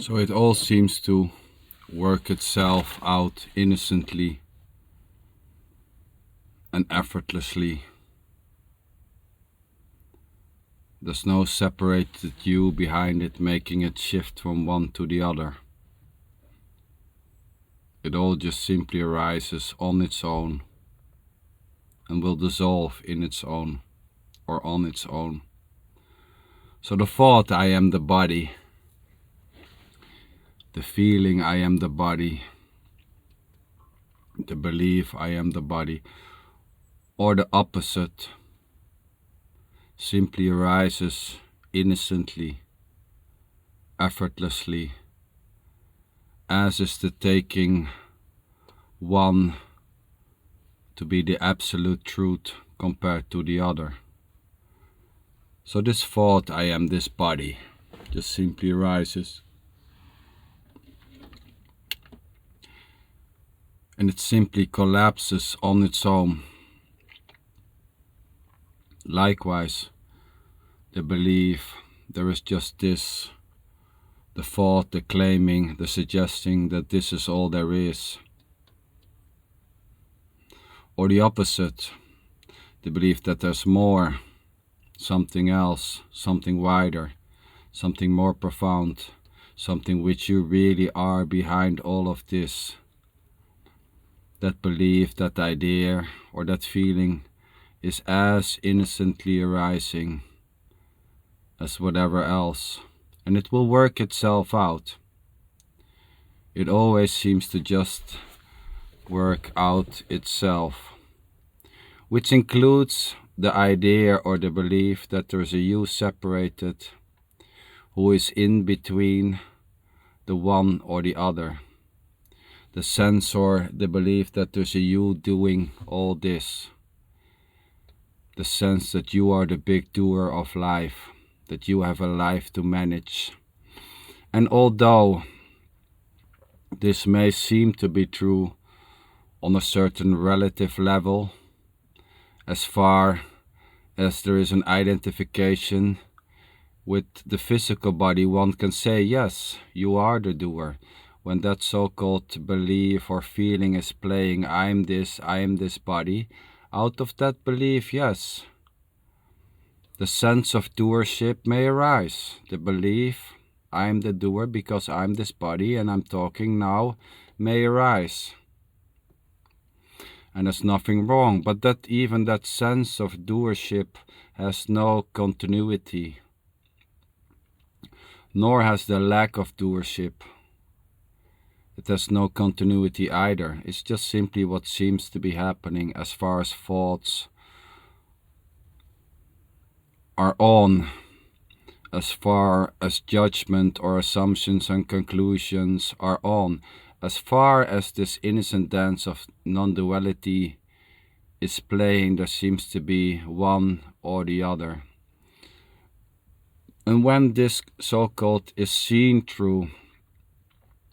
So it all seems to work itself out innocently and effortlessly. There's no separated you behind it making it shift from one to the other. It all just simply arises on its own and will dissolve in its own or on its own. So the thought I am the body, the feeling I am the body, the belief I am the body, or the opposite, simply arises innocently, effortlessly, as is the taking one to be the absolute truth compared to the other. So this thought I am this body just simply arises, and it simply collapses on its own. Likewise, the belief, there is just this, the thought, the claiming, the suggesting that this is all there is. Or the opposite, the belief that there's more, something else, something wider, something more profound, something which you really are behind all of this. That belief, that idea, or that feeling is as innocently arising as whatever else, and it will work itself out. It always seems to just work out itself, which includes the idea or the belief that there is a you separated, who is in between the one or the other. The sense or the belief that there's a you doing all this. The sense that you are the big doer of life, that you have a life to manage. And although this may seem to be true on a certain relative level, as far as there is an identification with the physical body, one can say, yes, you are the doer. When that so-called belief or feeling is playing, I am this body, out of that belief, yes, the sense of doership may arise. The belief, I am the doer because I'm this body and I'm talking now, may arise. And there's nothing wrong, but that even that sense of doership has no continuity, nor has the lack of doership. It has no continuity either. It's just simply what seems to be happening as far as thoughts are on, as far as judgment or assumptions and conclusions are on, as far as this innocent dance of non-duality is playing, there seems to be one or the other. And when this so-called is seen through,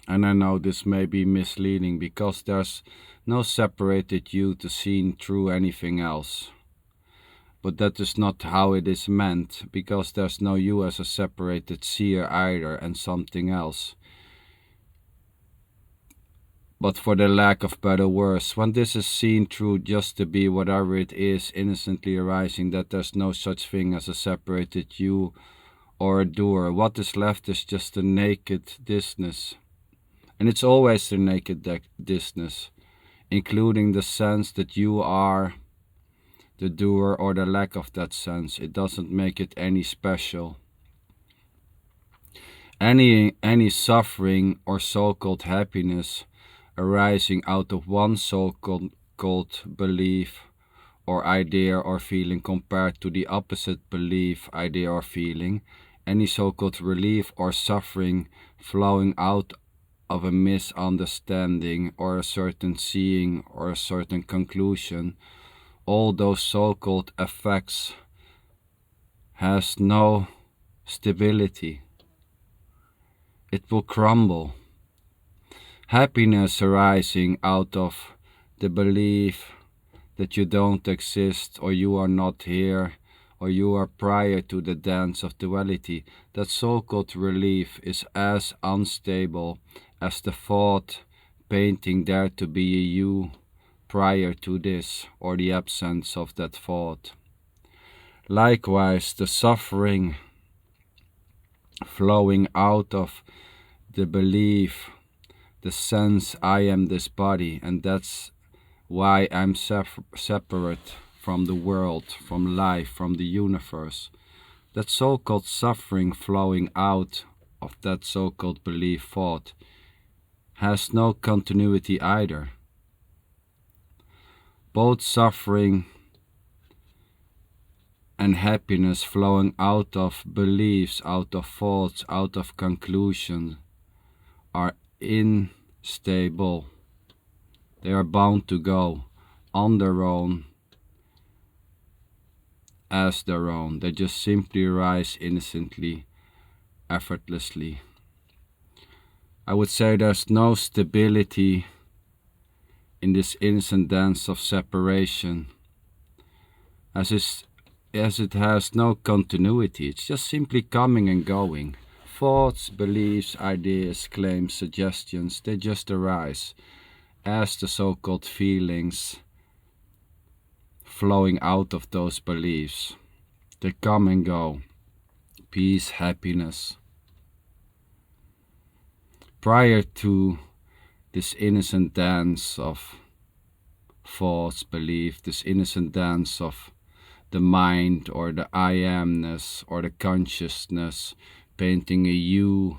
and I know this may be misleading because there's no separated you to see through anything else. But that is not how it is meant, because there's no you as a separated seer either and something else. But for the lack of better words, when this is seen through just to be whatever it is, innocently arising, that there's no such thing as a separated you or a doer, what is left is just a naked thisness. And it's always the naked thisness, including the sense that you are the doer or the lack of that sense. It doesn't make it any special. Any suffering or so-called happiness arising out of one so-called belief or idea or feeling compared to the opposite belief, idea or feeling, any so-called relief or suffering flowing out of a misunderstanding or a certain seeing or a certain conclusion, all those so-called effects has no stability. It will crumble. Happiness arising out of the belief that you don't exist or you are not here or you are prior to the dance of duality, that so-called relief is as unstable as the thought painting there to be a you prior to this, or the absence of that thought. Likewise, the suffering flowing out of the belief, the sense I am this body, and that's why I'm separate from the world, from life, from the universe. That so-called suffering flowing out of that so-called belief thought has no continuity either. Both suffering and happiness flowing out of beliefs, out of thoughts, out of conclusions are unstable. They are bound to go on their own, as their own. They just simply rise innocently, effortlessly. I would say there's no stability in this innocent dance of separation, as it has no continuity. It's just simply coming and going. Thoughts, beliefs, ideas, claims, suggestions, they just arise as the so-called feelings flowing out of those beliefs. They come and go. Peace, happiness. Prior to this innocent dance of thoughts, belief, this innocent dance of the mind or the I amness or the consciousness painting a you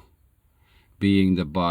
being the body,